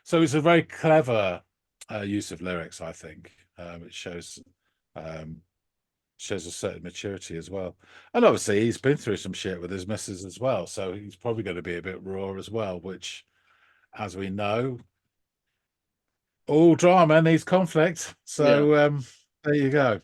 So it's a very clever use of lyrics, I think. It um, shows a certain maturity as well. And obviously he's been through some shit with his missus as well, so he's probably going to be a bit raw as well, which, as we know, all drama needs conflict. Yeah. So there you go.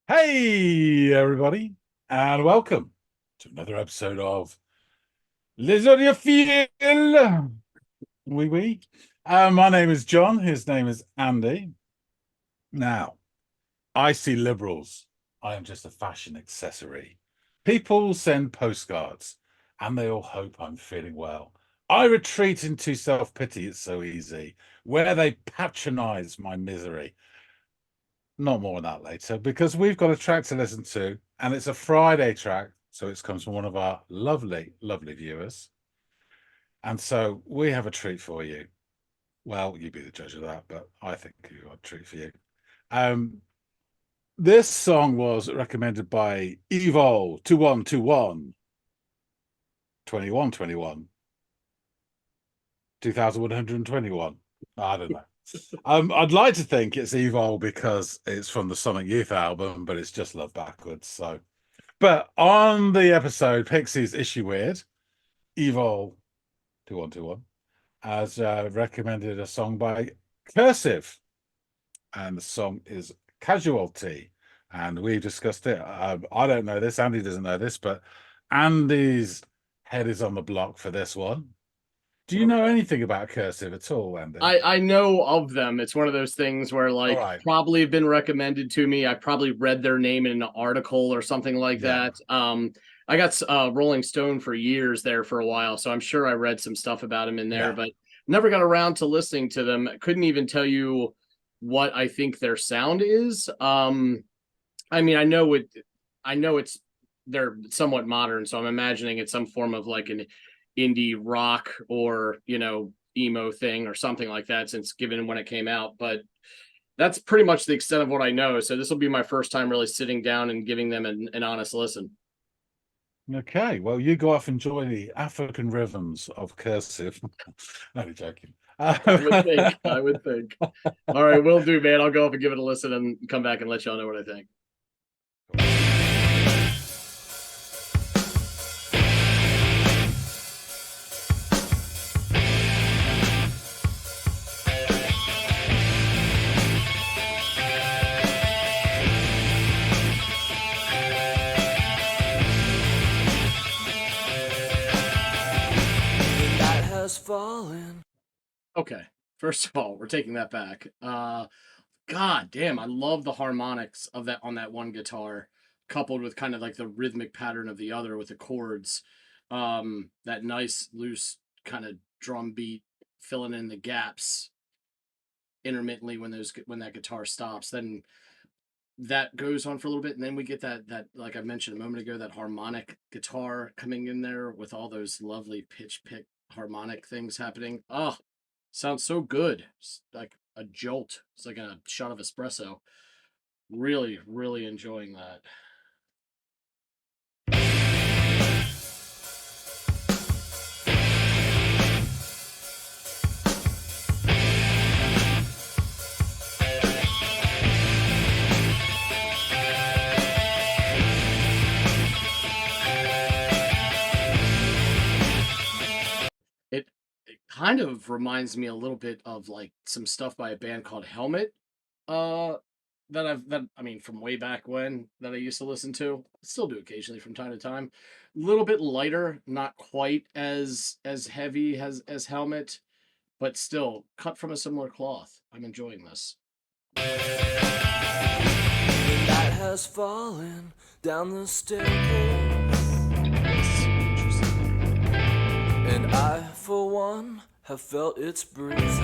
Hey, everybody, and welcome to another episode of Les Audiophiles. Oui, oui. My name is John. His name is Andy. Now, I see liberals. I am just a fashion accessory. People send postcards, and they all hope I'm feeling well. I retreat into self-pity. It's so easy, where they patronize my misery. Not more on that later, because we've got a track to listen to, and it's a Friday track, so it comes from one of our lovely, lovely viewers. And so we have a treat for you. Well, you be the judge of that, but I think we've got a treat for you. This song was recommended by Evol 2121 2121 2121. I don't know. I'd like to think it's Evol because it's from the Sonic Youth album, but it's just Love Backwards. So, but on the episode Pixies Issue Weird, Evol 2121 has recommended a song by Cursive, and the song is Casualty. And we've discussed it. I don't know this. Andy doesn't know this, but Andy's head is on the block for this one. Do you know anything about Cursive at all, Andy? I know of them. It's one of those things where Right. probably been recommended to me. I probably read their name in an article or something like Yeah. that. I got Rolling Stone for years there for a while, so I'm sure I read some stuff about them in there, Yeah. but never got around to listening to them. Couldn't even tell you what I think their sound is. I mean, I know it's they're somewhat modern, so I'm imagining it's some form of like an indie rock or emo thing or something like that, since given when it came out. But that's pretty much the extent of what I know. So this will be my first time really sitting down and giving them an honest listen. Okay. Well, you go off and enjoy the African rhythms of Cursive. No, joking. I would think. I would think. All right, will do, man. I'll go up and give it a listen and come back and let y'all know what I think. Fallen. Okay, first of all, we're taking that back. God damn, I love the harmonics of that on that one guitar, coupled with kind of like the rhythmic pattern of the other with the chords. That nice loose kind of drum beat filling in the gaps intermittently when that guitar stops. Then that goes on for a little bit, and then we get that like I mentioned a moment ago, that harmonic guitar coming in there with all those lovely pitch pick harmonic things happening. Oh, sounds so good. It's like a jolt. It's like a shot of espresso. Really, really enjoying that. It kind of reminds me a little bit of like some stuff by a band called Helmet. Uh that I mean from way back when that I used to listen to. Still do occasionally from time to time. A little bit lighter, not quite as heavy as Helmet, but still cut from a similar cloth. I'm enjoying this. That has fallen down the staircase, That's interesting. and I, for one, have felt its breezes.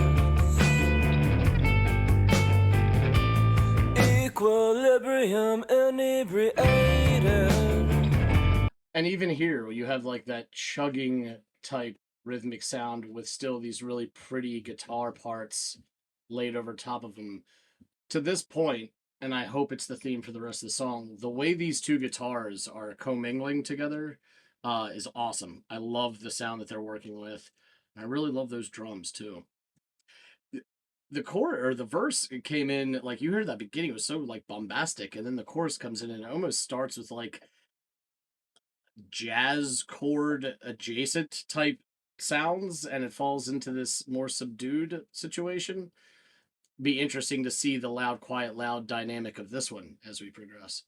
Equilibrium inebriated. And even here, you have like that chugging type rhythmic sound with still these really pretty guitar parts laid over top of them. To this point, and I hope it's the theme for the rest of the song, the way these two guitars are commingling together is awesome. I love the sound that they're working with. And I really love those drums too. The chorus or the verse came in like you heard that beginning, it was so like bombastic, and then the chorus comes in and it almost starts with like jazz chord adjacent type sounds, and it falls into this more subdued situation. Be interesting to see the loud, quiet, loud dynamic of this one as we progress.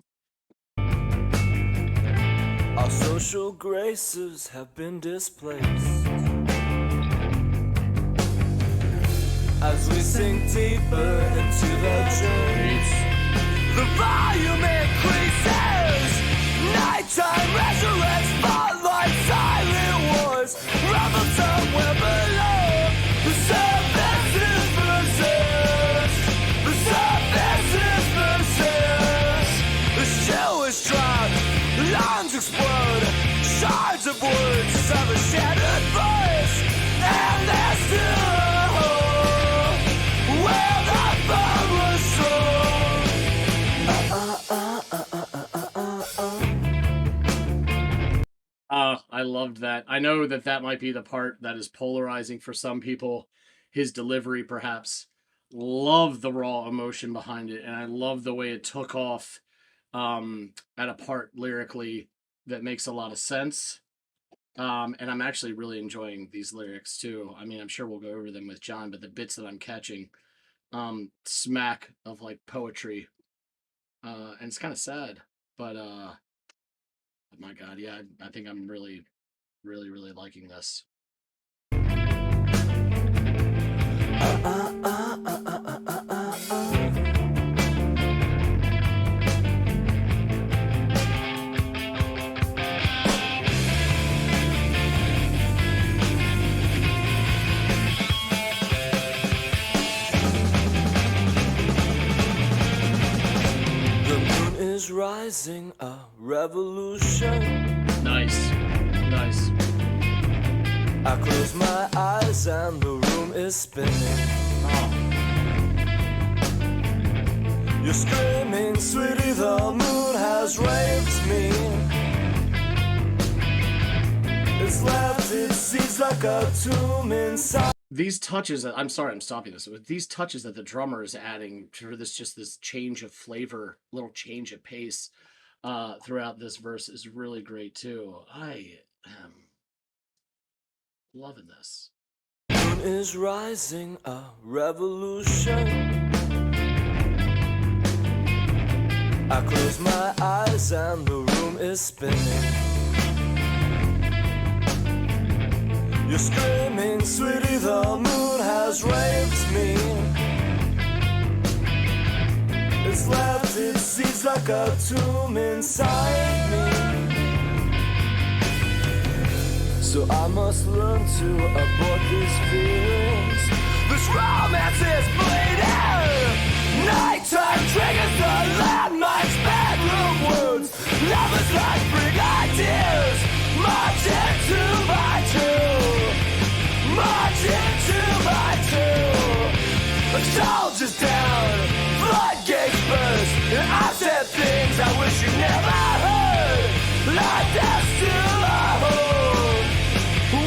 Our social graces have been displaced as we sink deeper into the dreams. The volume increases. Nighttime resurrects, spotlight, silent wars. Rebel somewhere below. The surface is persist. The surface is persist. The chill is drowned. Lungs explode. Shards of words of a shattered voice. And there's still hope where the bomb was thrown. I loved that. I know that that might be the part that is polarizing for some people. His delivery, perhaps. Love the raw emotion behind it, and I love the way it took off at a part lyrically that makes a lot of sense. And I'm actually really enjoying these lyrics too. I mean, I'm sure we'll go over them with John, but the bits that I'm catching, smack of like poetry. And it's kind of sad, but my God, yeah, I think I'm really, really, really liking this. Is rising, a revolution. Nice. Nice. I close my eyes and the room is spinning. Oh. You're screaming, sweetie, the moon has raped me. It's left its seeds like a tomb inside. These touches, I'm sorry, I'm stopping this. With these touches that the drummer is adding for this, just this change of flavor, little change of pace throughout this verse is really great too. I am loving this. Moon is rising, a revolution. I close my eyes and the room is spinning. You're screaming, sweetie, the moon has raped me. It's left its seeds like a tomb inside me. So I must learn to abort these feelings. This romance is bleeding. Nighttime triggers the landmines, bedroom wounds. Lovers like bring ideas. March into my tomb. March into my tomb. Soldiers down, floodgates burst. And I said things I wish you never heard. Like there's still a home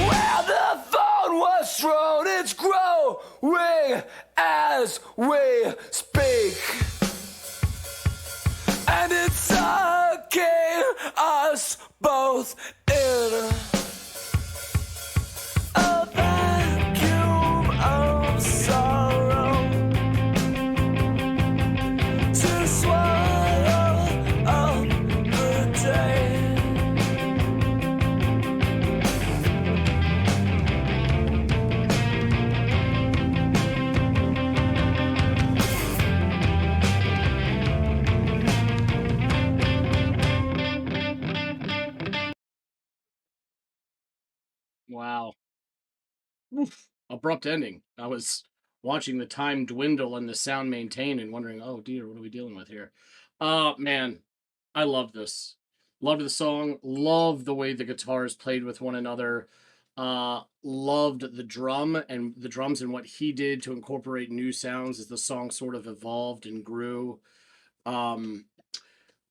where the phone was thrown. It's growing as we speak. And it's sucking us both in a vacuum of sorrow to swallow up the day. Wow. Oof. abrupt ending. I was watching the time dwindle and the sound maintain and wondering, oh dear, what are we dealing with here? Man, I love this. Loved the song. Loved the way the guitars played with one another. Loved the drum and the drums and what he did to incorporate new sounds as the song sort of evolved and grew. Um,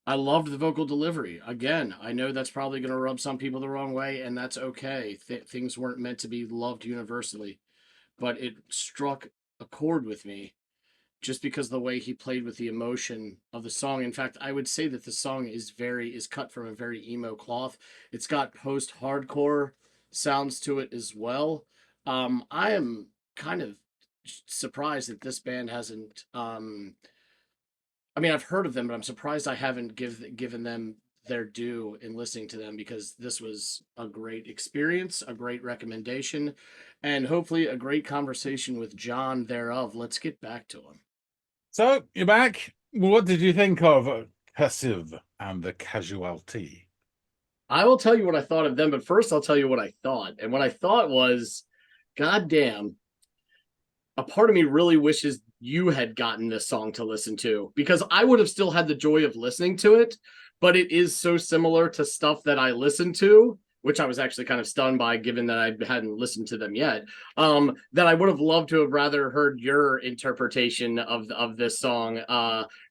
I loved the vocal delivery. Again, I know that's probably going to rub some people the wrong way, and that's okay. Things weren't meant to be loved universally, but it struck a chord with me just because of the way he played with the emotion of the song. In fact, I would say that the song is cut from a very emo cloth. It's got post-hardcore sounds to it as well. I am kind of surprised that this band hasn't I mean, I've heard of them, but I'm surprised I haven't given them their due in listening to them, because this was a great experience, a great recommendation, and hopefully a great conversation with John thereof. Let's get back to him. So you're back. What did you think of Cursive and the Casualty? I will tell you what I thought of them, but first I'll tell you what I thought. And what I thought was, goddamn, a part of me really wishes you had gotten this song to listen to, because I would have still had the joy of listening to it, but it is so similar to stuff that I listen to, which I was actually kind of stunned by, given that I hadn't listened to them yet, that I would have loved to have rather heard your interpretation of this song,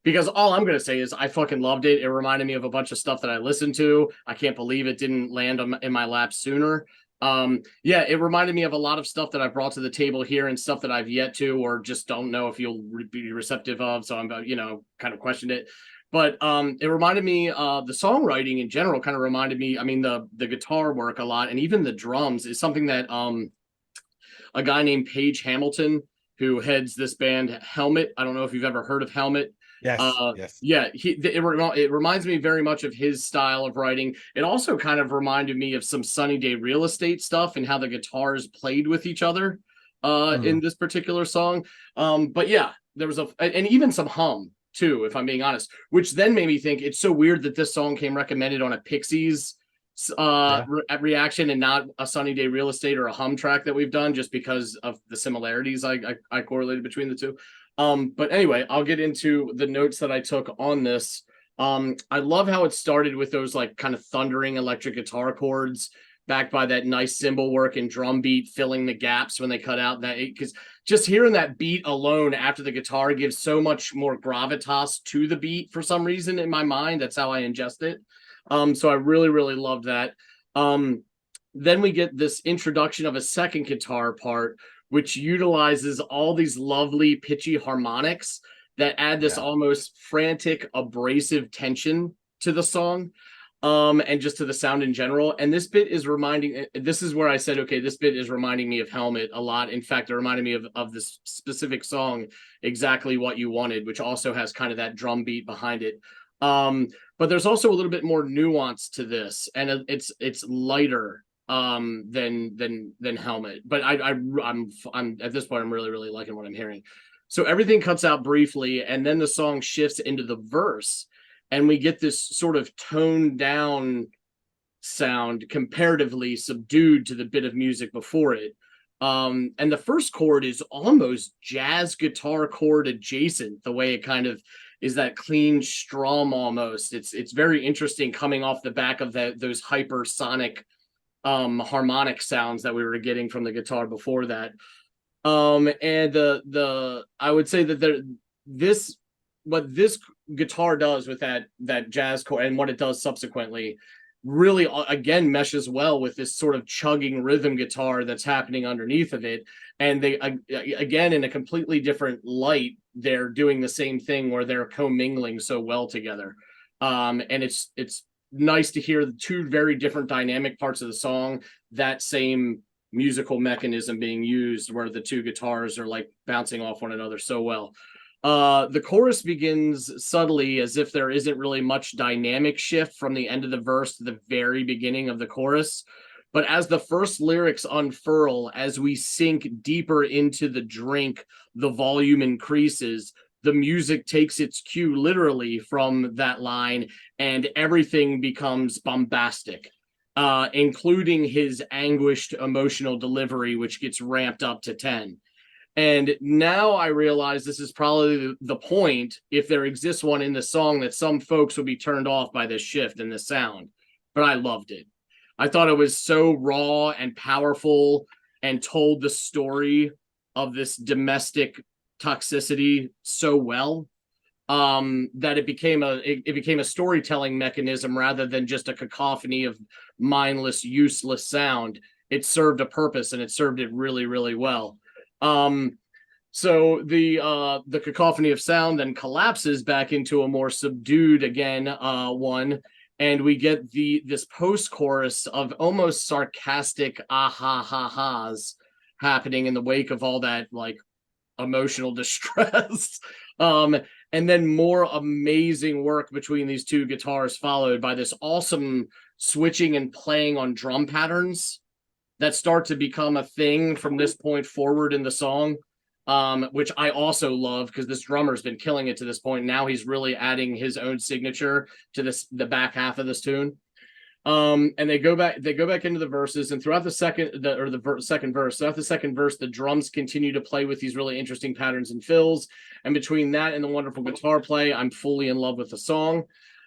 because all I'm going to say is I fucking loved it. It reminded me of a bunch of stuff that I listened to. I can't believe it didn't land in my lap sooner. Yeah, it reminded me of a lot of stuff that I brought to the table here and stuff that I've yet to, or just don't know if you'll be receptive of. So I'm, kind of questioned it. But it reminded me, the songwriting in general kind of reminded me, I mean, the guitar work a lot, and even the drums is something that a guy named Paige Hamilton, who heads this band Helmet. I don't know if you've ever heard of Helmet. Yes, yes. Yeah, it reminds me very much of his style of writing. It also kind of reminded me of some Sunny Day Real Estate stuff and how the guitars played with each other in this particular song. But yeah, there was and even some hum too, if I'm being honest, which then made me think it's so weird that this song came recommended on a Pixies reaction and not a Sunny Day Real Estate or a hum track that we've done, just because of the similarities I correlated between the two. But anyway, I'll get into the notes that I took on this. I love how it started with those like kind of thundering electric guitar chords, backed by that nice cymbal work and drum beat filling the gaps when they cut out that, because just hearing that beat alone after the guitar gives so much more gravitas to the beat for some reason in my mind. That's how I ingest it. So I really, really loved that. Then we get this introduction of a second guitar part, which utilizes all these lovely pitchy harmonics that add this almost frantic, abrasive tension to the song, and just to the sound in general. And this bit is this is where I said, okay, this bit is reminding me of Helmet a lot. In fact, it reminded me of this specific song, Exactly What You Wanted, which also has kind of that drum beat behind it. But there's also a little bit more nuance to this, and it's lighter than Helmet. But I'm at this point I'm really, really liking what I'm hearing. So everything cuts out briefly, and then the song shifts into the verse, and we get this sort of toned down sound, comparatively subdued to the bit of music before it. And the first chord is almost jazz guitar chord adjacent, the way it kind of is that clean strum almost. It's very interesting, coming off the back of those hypersonic harmonic sounds that we were getting from the guitar before that. And the I would say that what this guitar does with that jazz chord and what it does subsequently really again meshes well with this sort of chugging rhythm guitar that's happening underneath of it. And they again, in a completely different light, they're doing the same thing where they're commingling so well together. And it's nice to hear the two very different dynamic parts of the song, that same musical mechanism being used where the two guitars are like bouncing off one another so well. The chorus begins subtly, as if there isn't really much dynamic shift from the end of the verse to the very beginning of the chorus. But as the first lyrics unfurl, as we sink deeper into the drink, the volume increases. The music takes its cue literally from that line, and everything becomes bombastic. including his anguished emotional delivery, which gets ramped up to 10. And now I realize this is probably the point, if there exists one in the song, that some folks would be turned off by this shift in the sound. But I loved it. I thought it was so raw and powerful and told the story of this domestic toxicity so well, that it became a storytelling mechanism rather than just a cacophony of mindless, useless sound. It served a purpose, and it served it really, really well. So the cacophony of sound then collapses back into a more subdued one, and we get this post chorus of almost sarcastic ah ha ha ha's happening in the wake of all that like emotional distress. And then more amazing work between these two guitars, followed by this awesome switching and playing on drum patterns that start to become a thing from this point forward in the song, which I also love because this drummer's been killing it to this point. Now he's really adding his own signature to the back half of this tune. And they go back into the verses, and throughout the second verse, the drums continue to play with these really interesting patterns and fills. And between that and the wonderful guitar play, I'm fully in love with the song.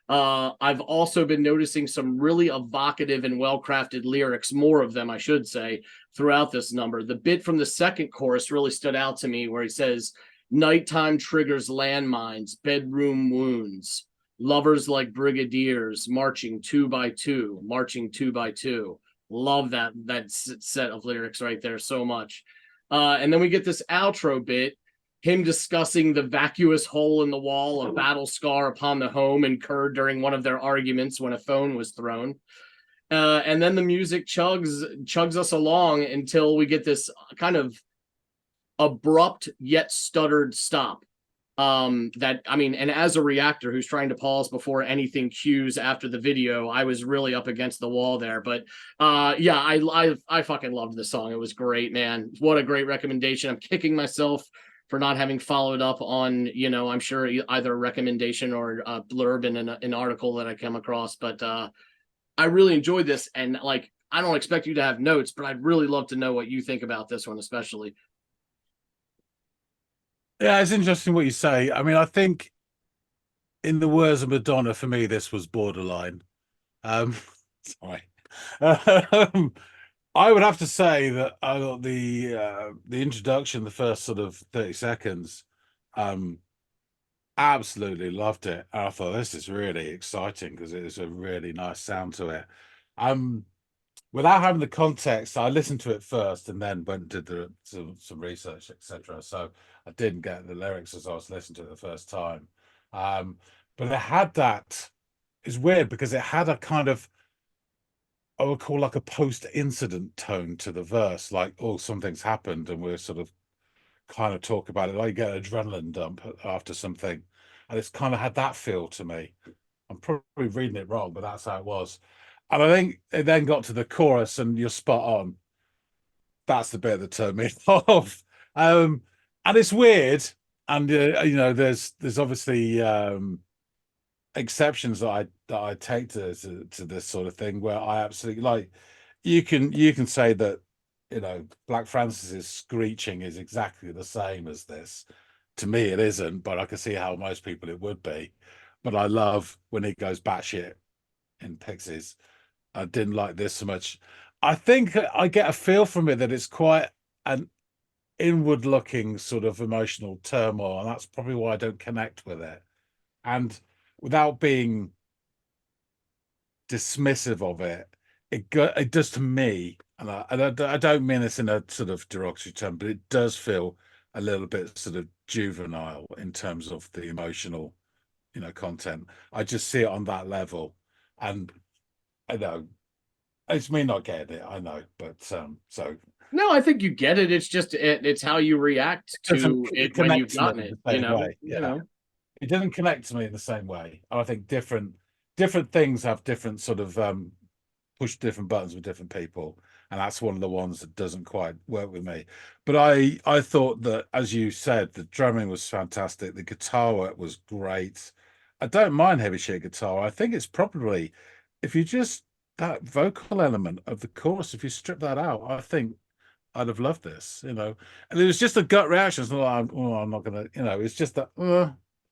I've also been noticing some really evocative and well-crafted lyrics, more of them, I should say, throughout this number. The bit from the second chorus really stood out to me, where he says, "Nighttime triggers landmines, bedroom wounds, lovers like brigadiers, marching 2 by 2, marching 2 by 2. Love that set of lyrics right there so much. And then we get this outro bit, him discussing the vacuous hole in the wall, a battle scar upon the home incurred during one of their arguments when a phone was thrown. And then the music chugs us along until we get this kind of abrupt yet stuttered stop. And as a reactor who's trying to pause before anything cues after the video, I was really up against the wall there. But I fucking loved the song. It was great, man. What a great recommendation. I'm kicking myself for not having followed up on, I'm sure either a recommendation or a blurb in an article that I come across. But I really enjoyed this, and like, I don't expect you to have notes, but I'd really love to know what you think about this one, especially. Yeah, it's interesting what you say. I mean, I think, in the words of Madonna, for me, this was borderline. Sorry. I would have to say that I got the introduction, the first sort of 30 seconds, absolutely loved it. And I thought, this is really exciting because it is a really nice sound to it. Without having the context, I listened to it first and then went and did some research, etc. So I didn't get the lyrics as I was listening to it the first time. But it had that, it's weird because it had a kind of, I would call like a post-incident tone to the verse, like, oh, something's happened and we're sort of kind of talk about it, like you get an adrenaline dump after something. And it's kind of had that feel to me. I'm probably reading it wrong, but that's how it was. And I think it then got to the chorus, and you're spot on. That's the bit that turned me off. And it's weird. And there's obviously exceptions that I take to this sort of thing, where I absolutely like. You can say that Black Francis's screeching is exactly the same as this. To me, it isn't, but I can see how most people it would be. But I love when he goes batshit in Pixies. I didn't like this so much. I think I get a feel from it that it's quite an inward-looking sort of emotional turmoil, and that's probably why I don't connect with it. And without being dismissive of it, it does to me, and I don't mean this in a sort of derogatory term, but it does feel a little bit sort of juvenile in terms of the emotional, content. I just see it on that level, and I know it's me not getting it. I know, but so no, I think you get it. It's just it's how you react to it when you've gotten it. It doesn't connect to me in the same way. I think different things have different sort of push different buttons with different people, and that's one of the ones that doesn't quite work with me. But I thought that, as you said, the drumming was fantastic. The guitar work was great. I don't mind heavy shit guitar. I think it's probably, if you just that vocal element of the chorus, if you strip that out, I think I'd have loved this, And it was just a gut reaction. It's not like, I'm not gonna, it's just that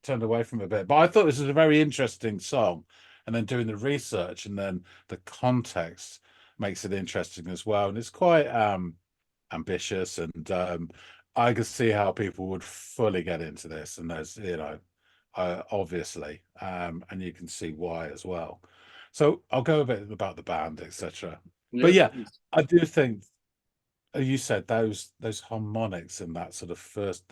turned away from it a bit. But I thought this was a very interesting song. And then doing the research and then the context makes it interesting as well. And it's quite ambitious, and I could see how people would fully get into this. And there's, obviously, and you can see why as well. So I'll go a bit about the band, etc. But yeah, I do think you said those harmonics and that sort of first,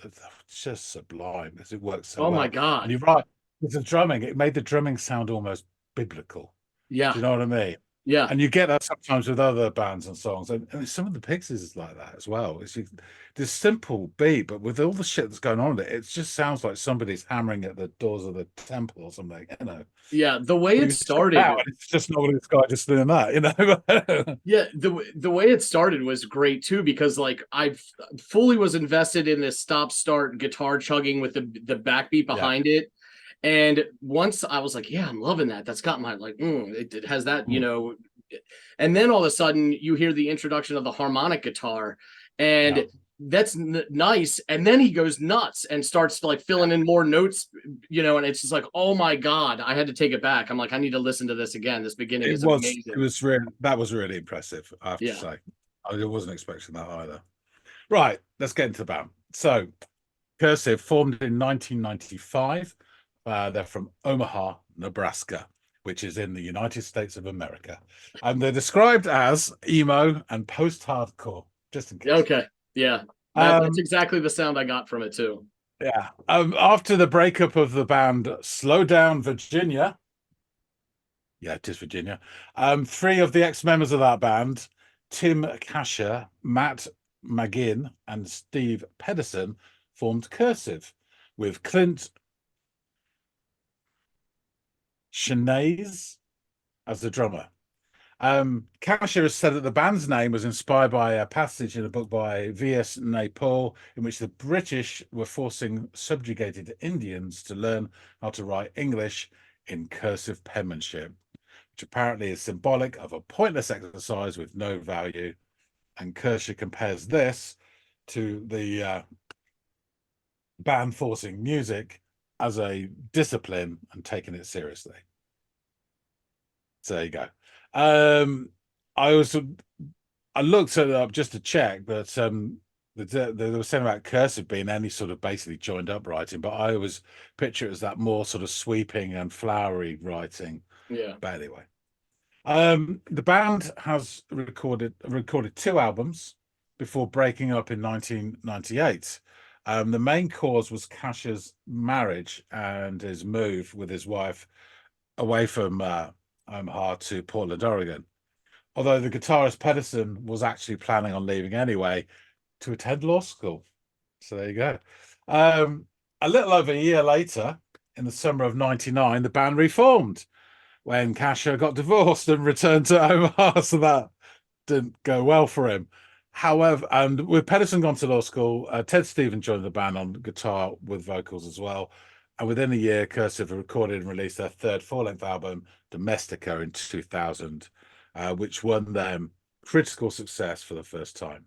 just sublime because it works so Oh well. my God. And you're right, with the drumming, it made the drumming sound almost biblical. Yeah. Do you know what I mean? Yeah. And you get that sometimes with other bands and songs, and some of the Pixies is like that as well. It's this simple beat, but with all the shit that's going on with it, it just sounds like somebody's hammering at the doors of the temple or something, Yeah, the way it started, it's just not this guy just doing that, Yeah, the way it started was great too, because like I fully was invested in this stop-start guitar chugging with the backbeat behind it. And once I was like, yeah, I'm loving that. That's got my like, it has that, And then all of a sudden you hear the introduction of the harmonic guitar, and that's nice. And then he goes nuts and starts like filling in more notes, and it's just like, oh my God, I had to take it back. I'm like, I need to listen to this again. This beginning is amazing. That was really impressive, I have to say. I wasn't expecting that either. Right, let's get into the band. So, Cursive formed in 1995. They're from Omaha, Nebraska, which is in the United States of America. And they're described as emo and post-hardcore, just in case. Okay, yeah. That's exactly the sound I got from it too. Yeah. After the breakup of the band Slow Down Virginia, yeah, it is Virginia, three of the ex-members of that band, Tim Kasher, Matt McGinn, and Steve Pedersen, formed Cursive, with Clint Shanaze as the drummer. Kasher has said that the band's name was inspired by a passage in a book by V.S. Naipaul, in which the British were forcing subjugated Indians to learn how to write English in cursive penmanship, which apparently is symbolic of a pointless exercise with no value. And Kasher compares this to the band forcing music as a discipline and taking it seriously. So there you go. I looked it up just to check, but they were saying about Cursive being any sort of basically joined up writing, but I always picture it as that more sort of sweeping and flowery writing. Yeah. But anyway, the band has recorded 2 albums before breaking up in 1998. The main cause was Kasher's marriage and his move with his wife away from Omaha to Portland, Oregon. Although the guitarist Pedersen was actually planning on leaving anyway to attend law school. So there you go. A little over a year later, in the summer of '99, the band reformed when Kasher got divorced and returned to Omaha. So that didn't go well for him. However, and with Pedersen gone to law school, Ted Stevens joined the band on guitar with vocals as well. And within a year, Cursive recorded and released their third full-length album, Domestica, in 2000, which won them critical success for the first time.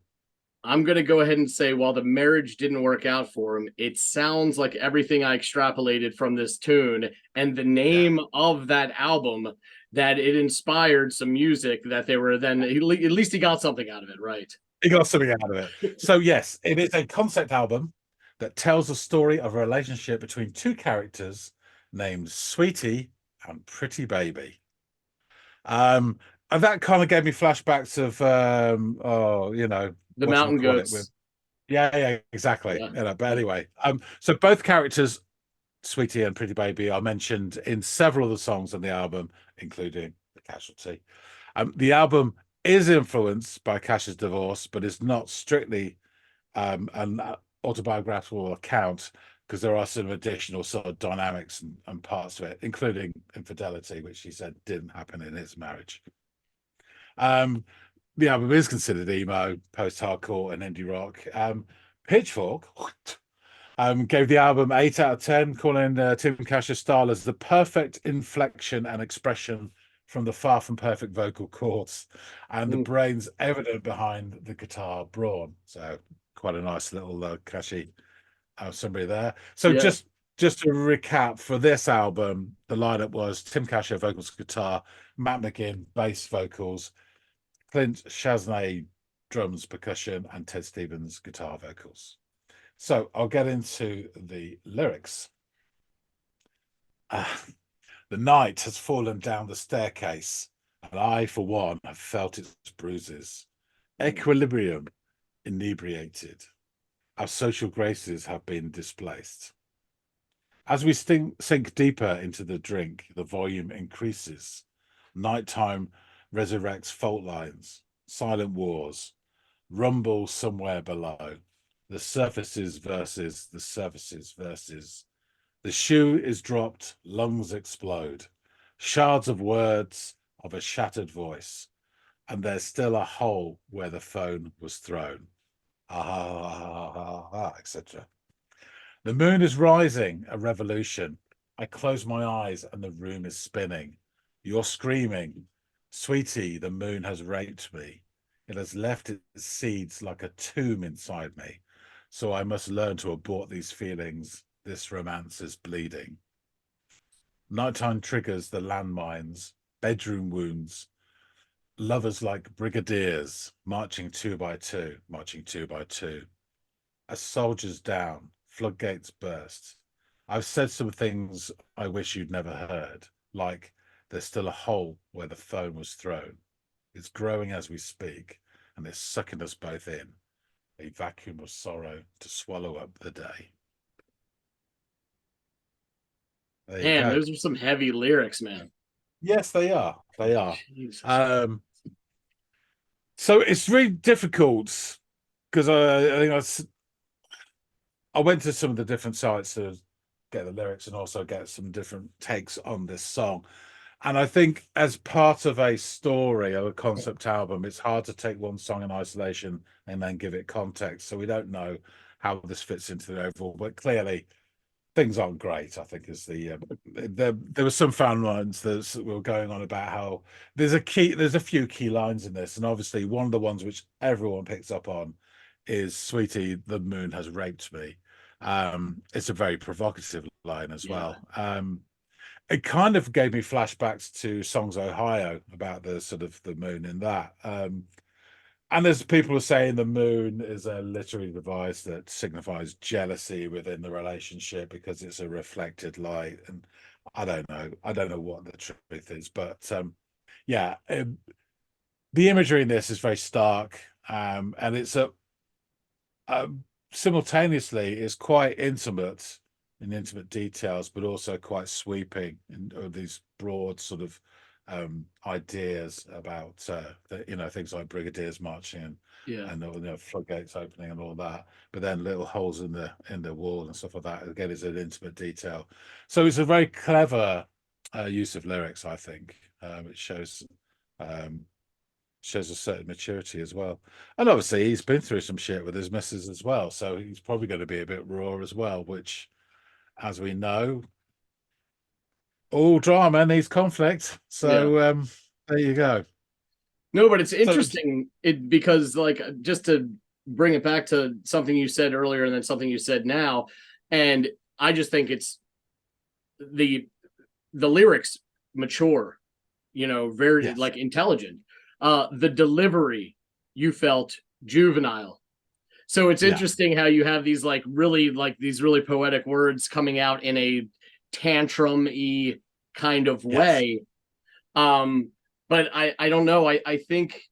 I'm going to go ahead and say, while the marriage didn't work out for him, it sounds like everything I extrapolated from this tune and the name of that album, that it inspired some music that they were then, at least he got something out of it, right? He got something out of it. So yes, it is a concept album that tells the story of a relationship between 2 characters named Sweetie and Pretty Baby. And that kind of gave me flashbacks of The Mountain Goats. Yeah, exactly. Yeah. But anyway, so both characters, Sweetie and Pretty Baby, are mentioned in several of the songs on the album, including The Casualty. The album is influenced by Kasher's divorce, but is not strictly an autobiographical account, because there are some additional sort of dynamics and parts to it, including infidelity, which he said didn't happen in his marriage. The album is considered emo, post-hardcore, and indie rock. Pitchfork gave the album 8 out of 10, calling Tim Kasher's style as the perfect inflection and expression from the far from perfect vocal cords, and the Mm. brains evident behind the guitar brawn. So quite a nice little catchy somebody there. So Yeah. just to recap, for this album, the lineup was Tim Casher vocals, guitar, Matt McGinn bass vocals, Clint Chasney drums, percussion, and Ted Stevens guitar vocals. So I'll get into the lyrics. The night has fallen down the staircase, and I, for one, have felt its bruises. Equilibrium inebriated. Our social graces have been displaced. As we sink deeper into the drink, the volume increases. Nighttime resurrects fault lines, silent wars, rumble somewhere below. The surfaces versus the surfaces versus. The shoe is dropped, lungs explode, shards of words of a shattered voice, and there's still a hole where the phone was thrown. Etc. The moon is rising, a revolution. I close my eyes and the room is spinning. You're screaming, sweetie, the moon has raped me. It has left its seeds like a tomb inside me. So I must learn to abort these feelings. This romance is bleeding. Nighttime triggers the landmines, bedroom wounds, lovers like brigadiers, marching two by two, marching two by two. As soldiers down, floodgates burst. I've said some things I wish you'd never heard, like there's still a hole where the phone was thrown. It's growing as we speak, and it's sucking us both in, a vacuum of sorrow to swallow up the day. There you Man, go. those are some heavy lyrics, man. Yes, they are. They are. Jesus. So it's really difficult because I think I went to some of the different sites to get the lyrics and also get some different takes on this song. And I think as part of a story or a concept album, it's hard to take one song in isolation and then give it context. So we don't know how this fits into the overall, but clearly things aren't great. I think is there were some fan lines that were going on about how there's a few key lines in this, and obviously one of the ones which everyone picks up on is "Sweetie, the moon has raped me." It's a very provocative line as well. It kind of gave me flashbacks to Songs Ohio about the sort of the moon in that. And there's people who are saying the moon is a literary device that signifies jealousy within the relationship because it's a reflected light. And I don't know what the truth is, but yeah, the imagery in this is very stark, and it's simultaneously is quite intimate in intimate details, but also quite sweeping in these broad sort of ideas about things like brigadiers marching and floodgates opening and all that, but then little holes in the wall and stuff like that again is an intimate detail. So it's a very clever use of lyrics. I think it shows a certain maturity as well, and obviously he's been through some shit with his missus as well, so he's probably going to be a bit raw as well, which, as we know, all drama needs conflict. So there you go. No, but it's interesting because like just to bring it back to something you said earlier and then something you said now, and I just think it's the lyrics mature, very like intelligent. The delivery you felt juvenile. So it's interesting how you have these really poetic words coming out in a tantrum-y kind of way. But I don't know. I think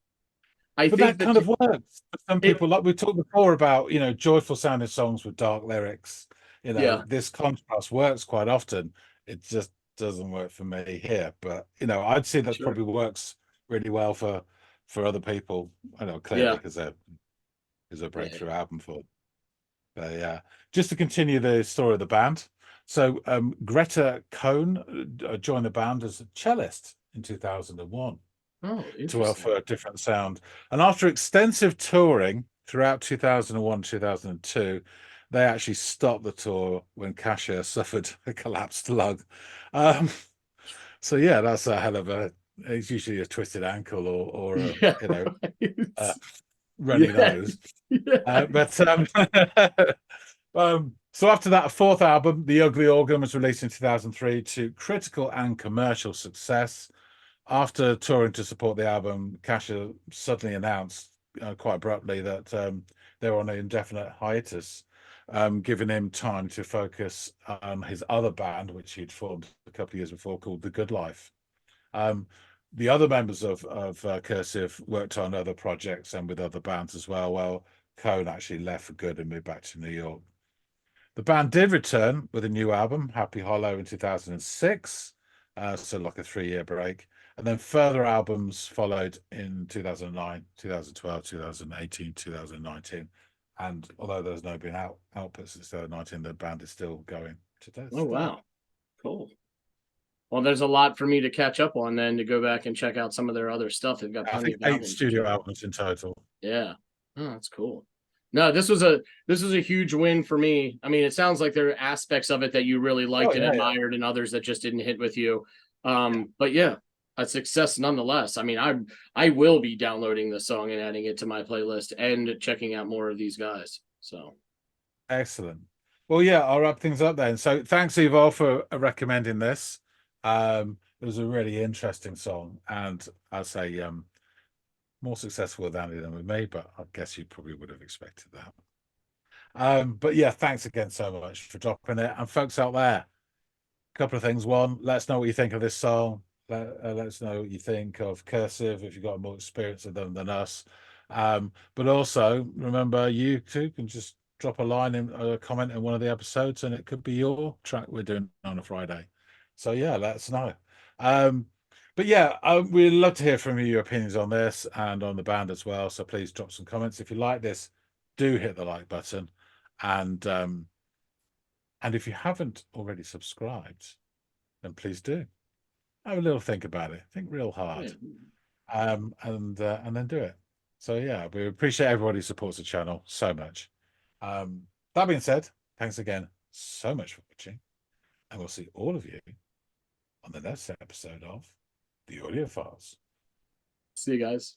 that kind of works for some people. Like we talked before about, joyful sounding songs with dark lyrics. This contrast works quite often. It just doesn't work for me here. But I'd say that probably works really well for other people. I know clearly because is a breakthrough album for. But yeah, just to continue the story of the band. So Greta Cohn joined the band as a cellist in 2001 to offer a different sound. And after extensive touring throughout 2001, 2002, they actually stopped the tour when Casher suffered a collapsed lung. So yeah, that's a hell of a it's usually a twisted ankle or a, Yeah, you know, right. runny Yeah, nose. yeah. But so after that fourth album, The Ugly Organ was released in 2003 to critical and commercial success. After touring to support the album, Kasha suddenly announced quite abruptly that they were on an indefinite hiatus, giving him time to focus on his other band, which he'd formed a couple of years before, called The Good Life. The other members of Cursive worked on other projects and with other bands as well. Well, Cohn actually left for good and moved back to New York. The band did return with a new album, Happy Hollow, in 2006, so like a 3-year break. And then further albums followed in 2009, 2012, 2018, 2019. And although there's no been output since 2019, the band is still going today. Oh, wow. Cool. Well, there's a lot for me to catch up on then to go back and check out some of their other stuff. They've got I plenty think of 8 albums to studio check out. albums in total. Yeah. Oh, that's cool. No, this was a huge win for me. I mean, it sounds like there are aspects of it that you really liked and yeah. admired, and others that just didn't hit with you. But yeah, a success nonetheless. I mean, I will be downloading the song and adding it to my playlist and checking out more of these guys. So Excellent. Well, yeah, I'll wrap things up then. So thanks, Yvonne, for recommending this. It was a really interesting song, and I'll say more successful with Andy than with me, but I guess you probably would have expected that. But yeah, thanks again so much for dropping it. And folks out there, a couple of things. One, let us know what you think of this song. Let us know what you think of Cursive if you've got more experience with them than us. But also remember, you too can just drop a line in a comment in one of the episodes, and it could be your track we're doing on a Friday. So yeah, let us know. But yeah, we'd love to hear from you, your opinions on this and on the band as well. So please drop some comments. If you like this, do hit the like button. And if you haven't already subscribed, then please do. Have a little think about it. Think real hard. And then do it. So yeah, we appreciate everybody who supports the channel so much. That being said, thanks again so much for watching. And we'll see all of you on the next episode of The Audiophiles. see you guys.